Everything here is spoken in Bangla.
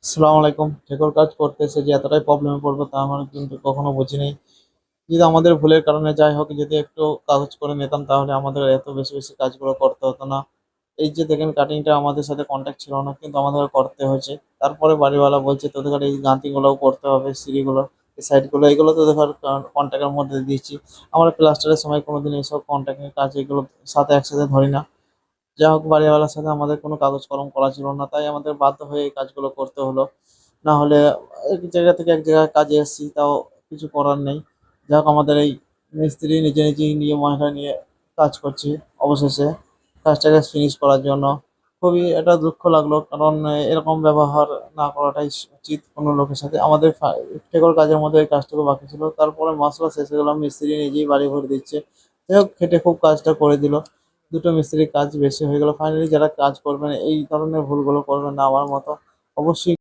আসসালামু আলাইকুম। ঠেকর কাজ করতে এসে যে এতটাই প্রবলেমে পড়বো তা আমার কিন্তু কখনো বুঝিনি। যদি আমাদের ভুলের কারণে যাই হোক, যদি একটু কাগজ করে নিতাম তাহলে আমাদের এত বেশি বেশি কাজগুলো করতে হতো না। এই যে দেখেন, কাটিংটা আমাদের সাথে কন্ট্যাক্ট ছিল না, কিন্তু আমাদের করতে হয়েছে। তারপরে বাড়িওয়ালা বলছে তোদের এই গাঁথিগুলোও করতে হবে, সিঁড়িগুলো, এই সাইডগুলো, এগুলো তো দেখার কন্ট্যাক্টের মধ্যে দিয়েছি। আমরা প্লাস্টারের সময় কোনোদিন এইসব কন্ট্যাক্টের কাজ এগুলো সাথে একসাথে ধরি না। যা হোক, বাড়িওয়ালার সাথে আমাদের কোনো কাগজ কলম করা ছিল না, তাই আমাদের বাধ্য হয়ে এই কাজগুলো করতে হলো। না হলে এক জায়গা থেকে এক জায়গায় কাজে এসেছি, তাও কিছু করার নেই। যা হোক, আমাদের এই মিস্ত্রি নিজে নিজেই নিয়ে ময়লা নিয়ে কাজ করছি। অবশেষে কাজটাকে ফিনিশ করার জন্য খুবই একটা দুঃখ লাগলো, কারণ এরকম ব্যবহার না করাটাই উচিত কোনো লোকের সাথে। আমাদের টেকর কাজের মধ্যে এই কাজটুকু বাকি ছিল, তারপরে মশলা শেষ হয়ে গেলাম, মিস্ত্রি নিজেই বাড়ি ভরে দিচ্ছে। যাই হোক, খেটে খুব কাজটা করে দিল। দুটো মিস্ত্রির কাজ বেশি হয়ে গেল। ফাইনালি যারা কাজ করবেন এই ধরনের ভুলগুলো করবেন না আমার মতো। অবশ্যই